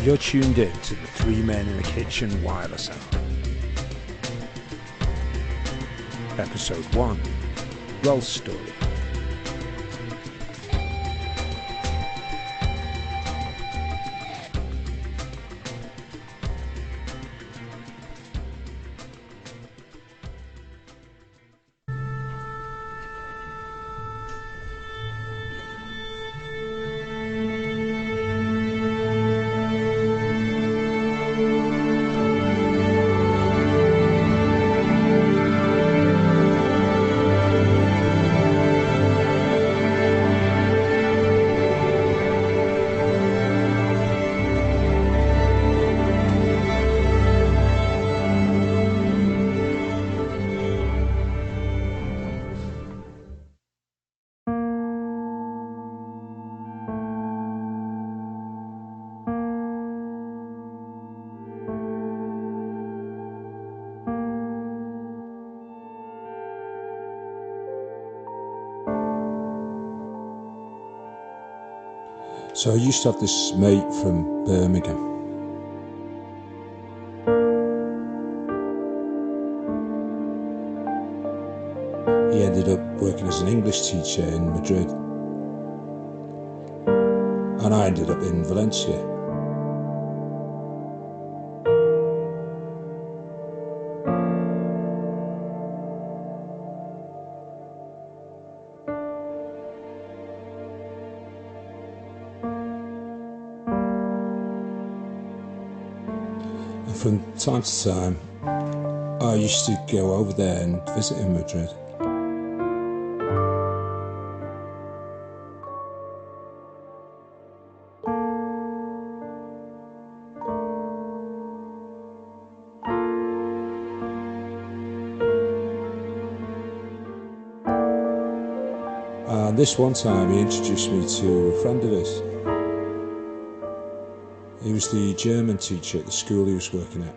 You're tuned in to the Three Men in a Kitchen wireless hour. Episode 1, Rolf's story. So I used to have this mate from Birmingham. He ended up working as an English teacher in Madrid. And I ended up in Valencia. From time to time, I used to go over there and visit in Madrid. And this one time he introduced me to a friend of his. He was the German teacher at the school he was working at.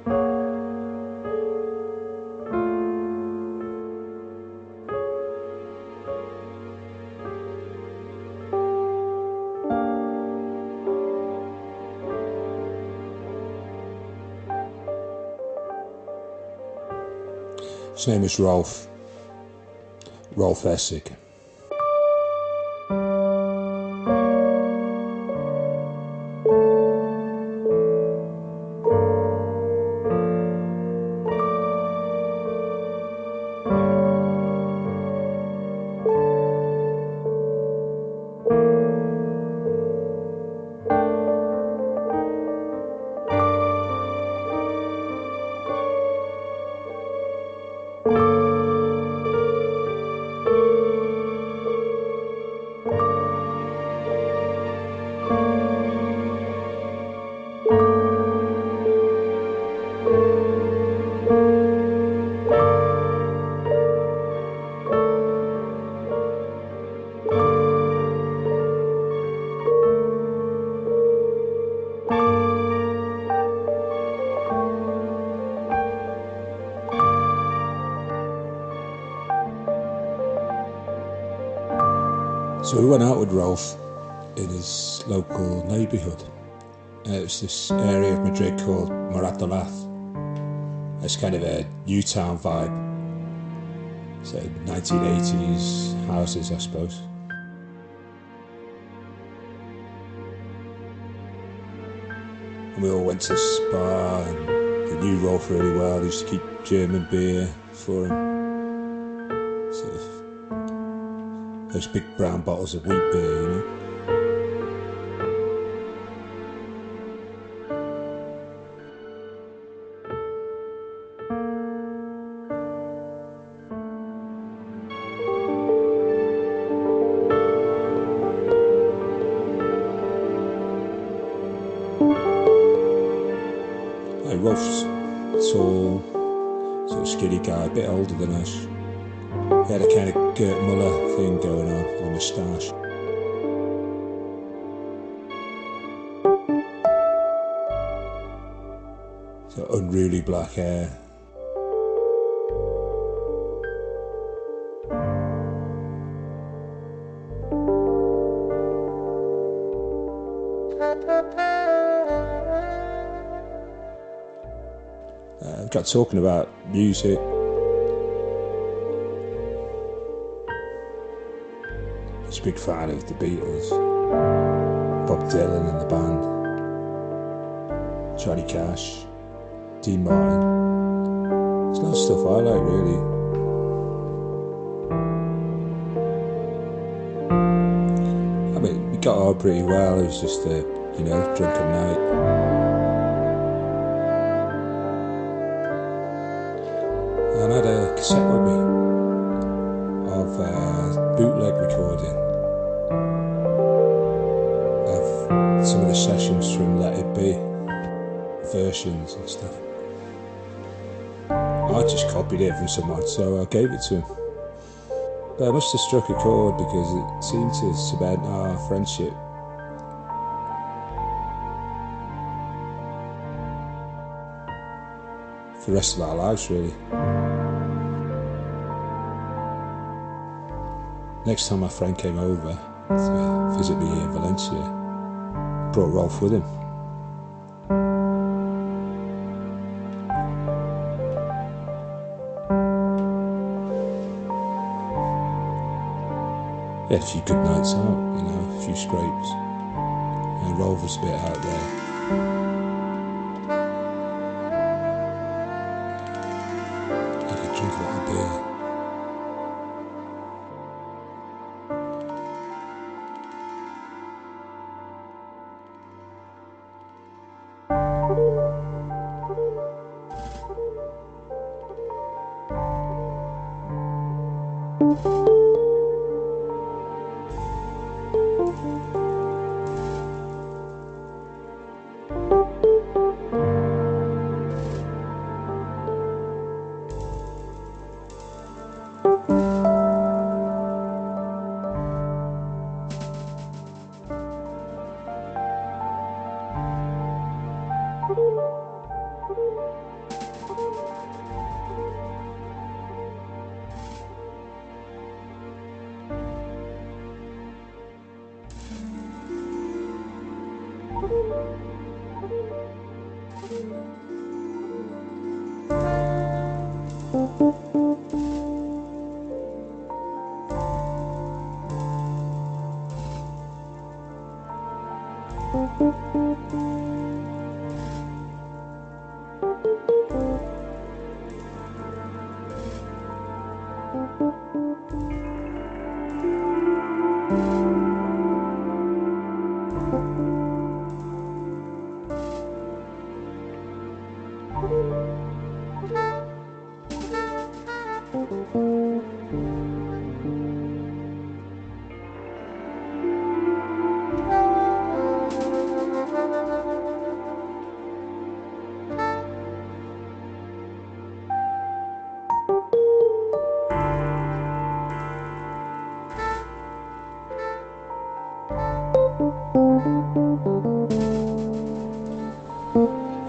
His name was Rolf Essig. So we went out with Rolf in his local neighbourhood. It was this area of Madrid called Moratalaz. It's kind of a U-town vibe. So 1980s houses, I suppose. And we all went to this bar, and they knew Rolf really well. They used to keep German beer for him. Sort of those big brown bottles of wheat beer, you know. Rolf's tall, sort of skinny guy, a bit older than us. He had a kind of Gert Muller thing going on, with a moustache. So unruly black hair. got talking about music. I was a big fan of the Beatles, Bob Dylan and the band, Johnny Cash, Dean Martin. There's a lot of stuff I like, really. I mean, we got on pretty well. It was just a, drunken night. And I had a cassette with me of a bootleg recording of some of the sessions from Let It Be, versions and stuff. I just copied it from someone, so I gave it to him. But I must have struck a chord because it seemed to cement our friendship. For the rest of our lives, really. Next time my friend came over to visit me in Valencia, brought Rolf with him. We had a few good nights out, a few scrapes. And Rolf was a bit out there. He could drink a lot of beer.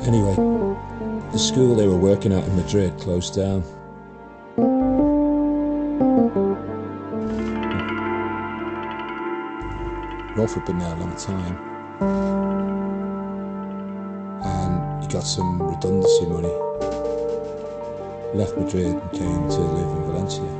Anyway, the school they were working at in Madrid closed down. Rolf had been there a long time, and he got some redundancy money. Left Madrid and came to live in Valencia.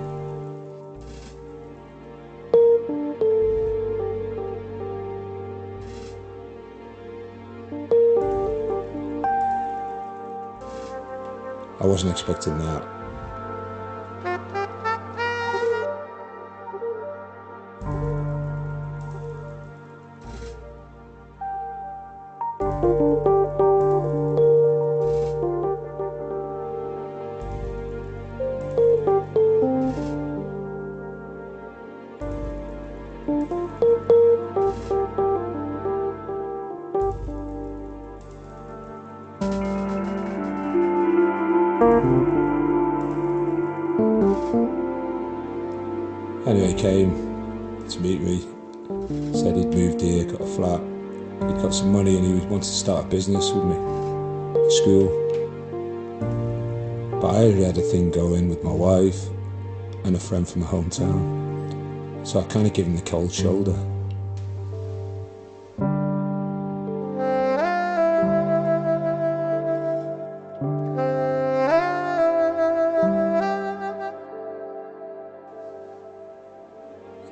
I wasn't expecting that. Anyway, he came to meet me, said he'd moved here, got a flat, he'd got some money and he wanted to start a business with me at school. But I already had a thing going with my wife and a friend from my hometown, so I kind of gave him the cold shoulder.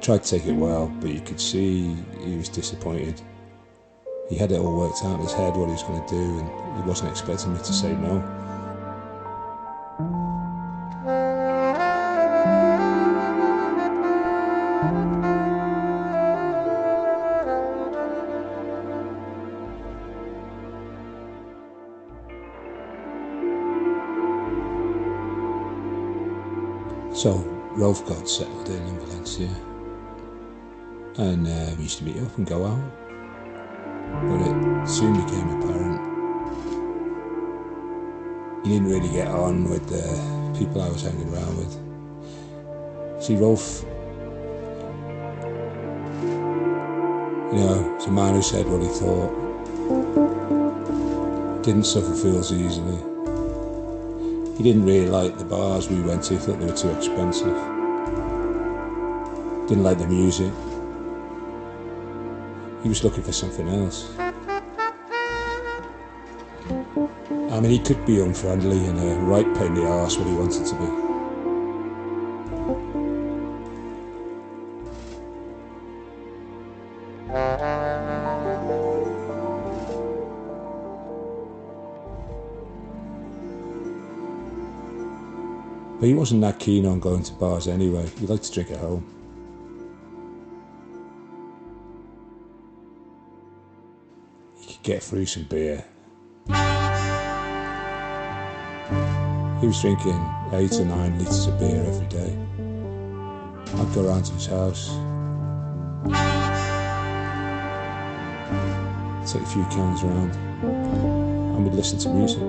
tried to take it well, but you could see he was disappointed. He had it all worked out in his head what he was going to do, and he wasn't expecting me to say no. So Rolf got settled in Valencia, and we used to meet up and go out, but it soon became apparent he didn't really get on with the people I was hanging around with. See, Rolf, was a man who said what he thought, didn't suffer fools easily. He didn't really like the bars we went to, thought they were too expensive. Didn't like the music. He was looking for something else. I mean, he could be unfriendly and a right pain in the arse when he wanted to be. But he wasn't that keen on going to bars anyway. He liked to drink at home. He could get through some beer. He was drinking 8 or 9 litres of beer every day. I'd go round to his house, take a few cans around, and we'd listen to music.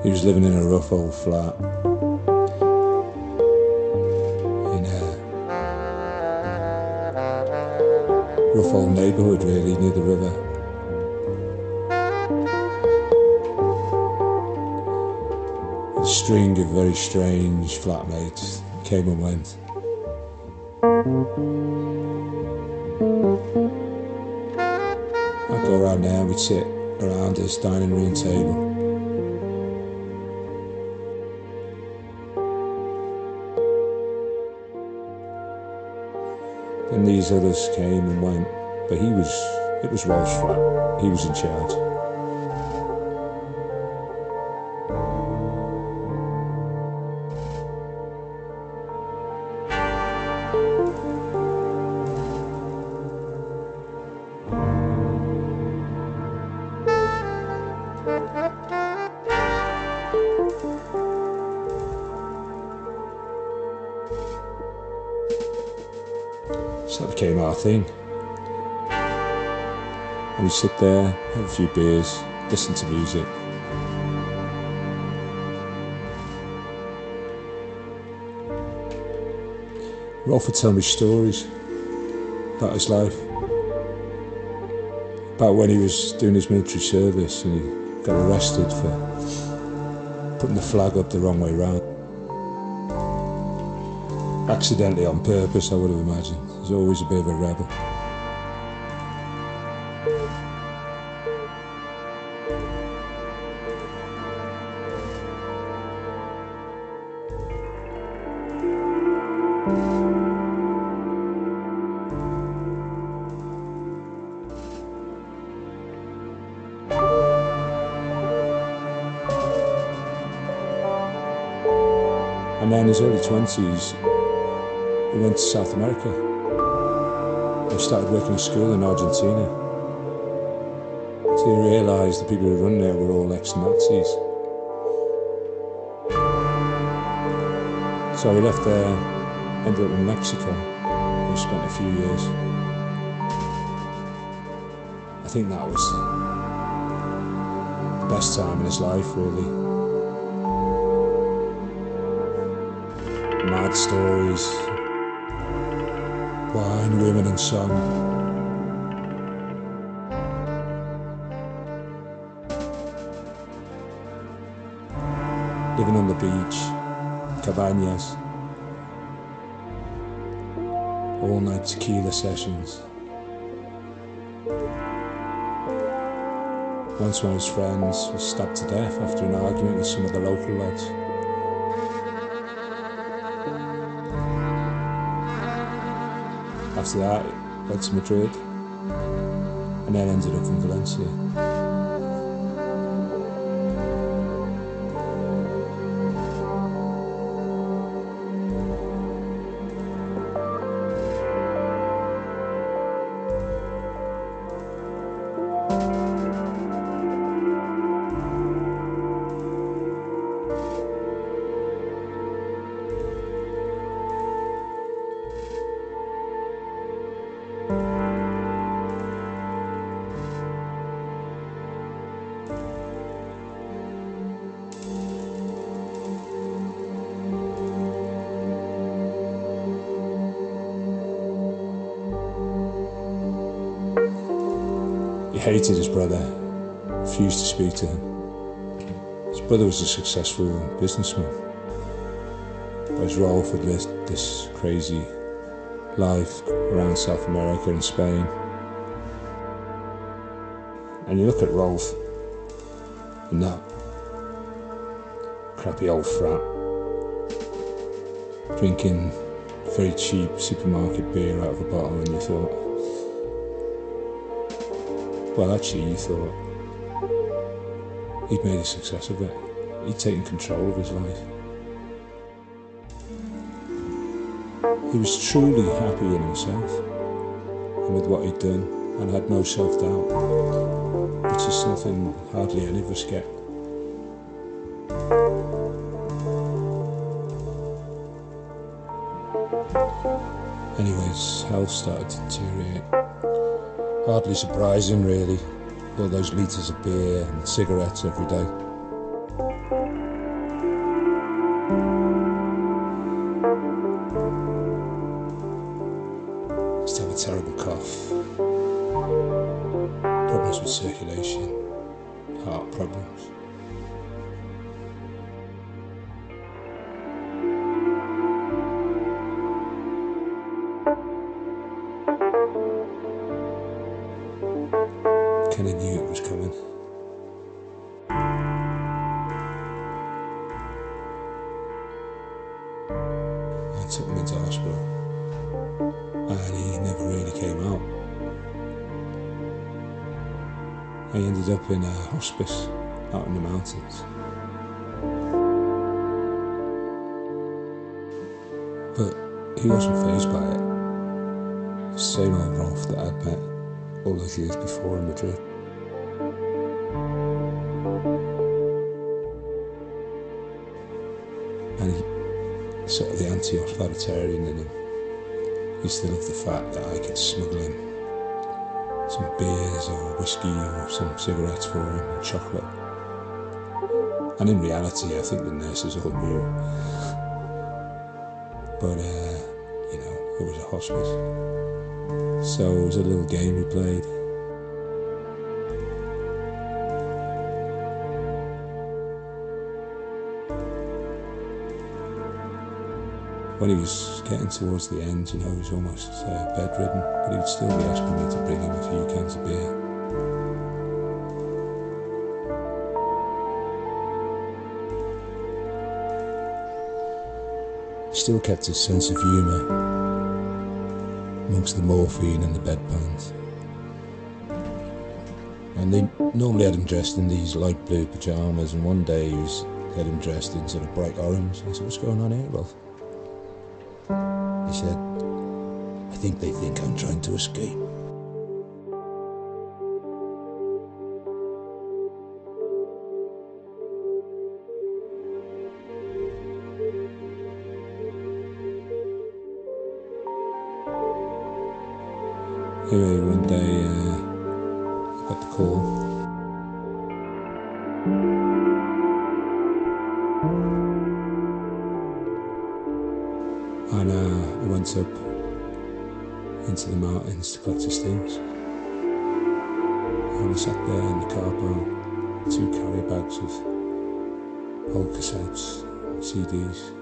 He was living in a rough old flat in a rough old neighbourhood, really, near the river. A string of very strange flatmates came and went. I'd go around there and we'd sit around his dining room table. And these others came and went, but it was Rolf's flat. He was in charge. So that became our thing. And we'd sit there, have a few beers, listen to music. Rolf would tell me stories about his life, about when he was doing his military service and he got arrested for putting the flag up the wrong way round. Accidentally, on purpose, I would have imagined. He's always a bit of a rebel. And then in his early 20s, he went to South America. He started working in school in Argentina. So he realised the people who run there were all ex-Nazis. So he left there, ended up in Mexico, where he spent a few years. I think that was the best time in his life, really. mad stories, wine, women and song. Living on the beach, cabañas, all-night tequila sessions. Once one of his friends was stabbed to death after an argument with some of the local lads. After that, he went to Madrid and then ended up in Valencia. He hated his brother, refused to speak to him. His brother was a successful businessman, whereas Rolf had lived this crazy life around South America and Spain. And you look at Rolf in that crappy old frat, drinking very cheap supermarket beer out of a bottle, and you thought, well, actually, you thought he'd made a success of it. He'd taken control of his life. He was truly happy in himself and with what he'd done, and had no self-doubt, which is something hardly any of us get. Anyway, his health started to deteriorate. Hardly surprising, really, all those litres of beer and cigarettes every day. Used to have a terrible cough, problems with circulation, heart problems. Kind of knew it was coming. I took him into hospital, and he never really came out. I ended up in a hospice out in the mountains. But he wasn't fazed by it. The same old Rolf that I'd met all those years before in Madrid. And he, sort of the anti-authoritarian in him, he still loved the fact that I could smuggle him some beers or whiskey or some cigarettes for him and chocolate. And in reality, I think the nurses all knew. But, you know, it was a hospice. So it was a little game we played. When he was getting towards the end, you know, he was almost bedridden, but he would still be asking me to bring him a few cans of beer. He still kept his sense of humour amongst the morphine and the bedpans. And they normally had him dressed in these light blue pyjamas, and one day had him dressed in sort of bright orange. I said, "What's going on here, Rolf?" He said, "I think they think I'm trying to escape." Anyway, one day I got the call. And I went up into the mountains to collect his things. And we sat there in the car park, 2 carrier bags of old cassettes, CDs.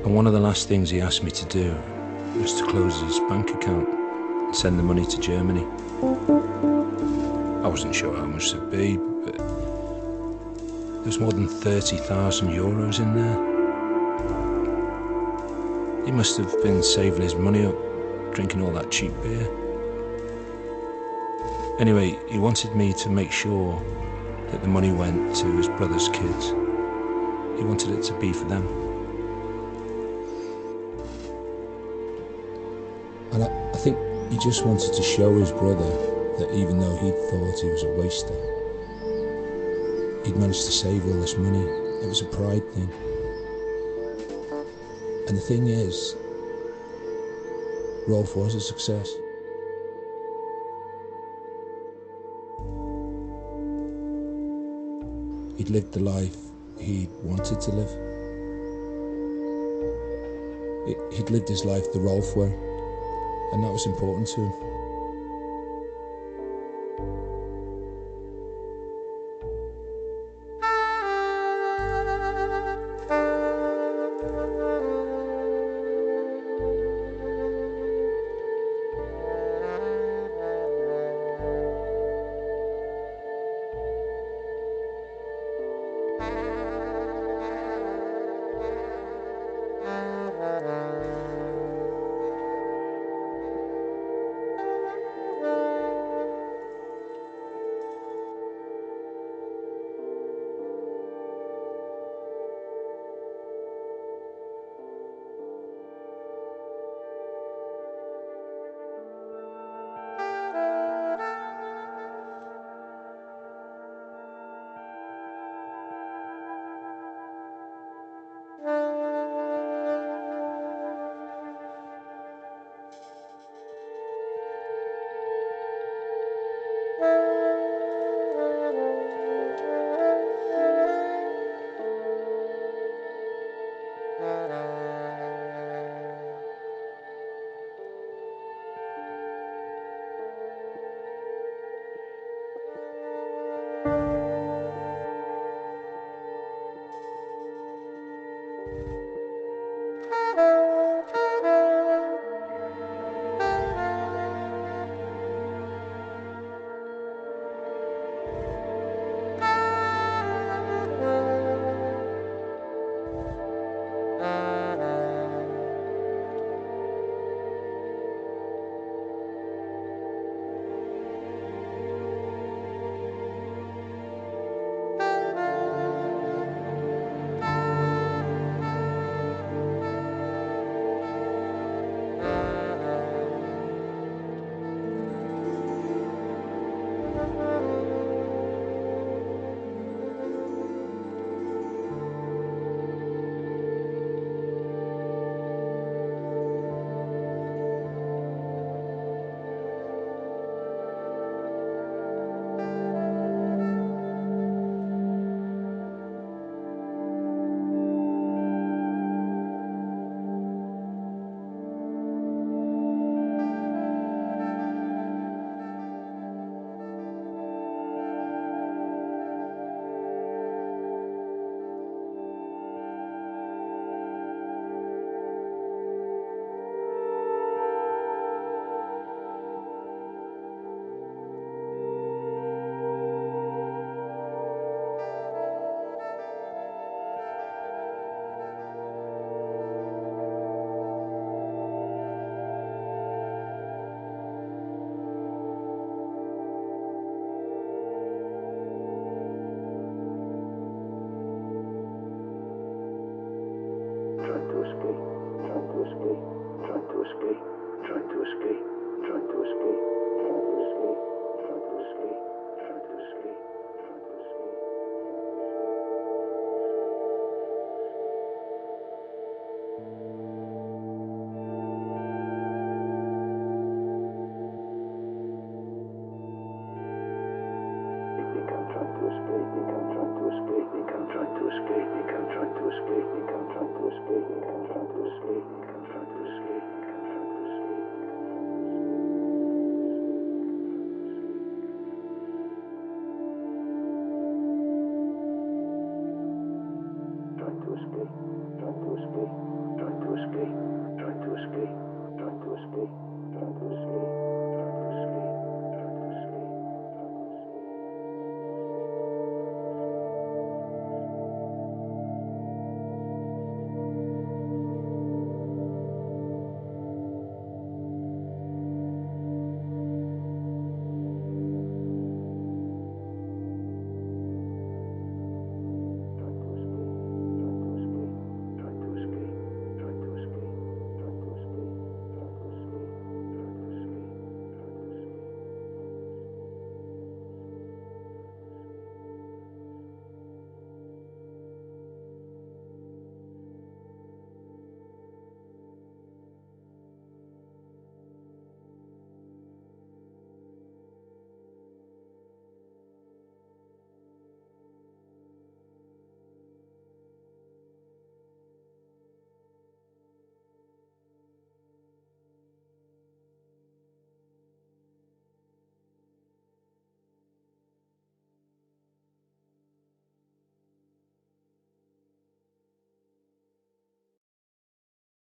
And one of the last things he asked me to do was to close his bank account and send the money to Germany. I wasn't sure how much it'd be, but there was more than 30,000 euros in there. He must have been saving his money up, drinking all that cheap beer. Anyway, he wanted me to make sure that the money went to his brother's kids. He wanted it to be for them. And I think he just wanted to show his brother that even though he'd thought he was a waster, he'd managed to save all this money. It was a pride thing. And the thing is, Rolf was a success. He'd lived the life he wanted to live. He'd lived his life the Rolf way, and that was important to him. escape, you can't try to escape, you can't try to escape, you can't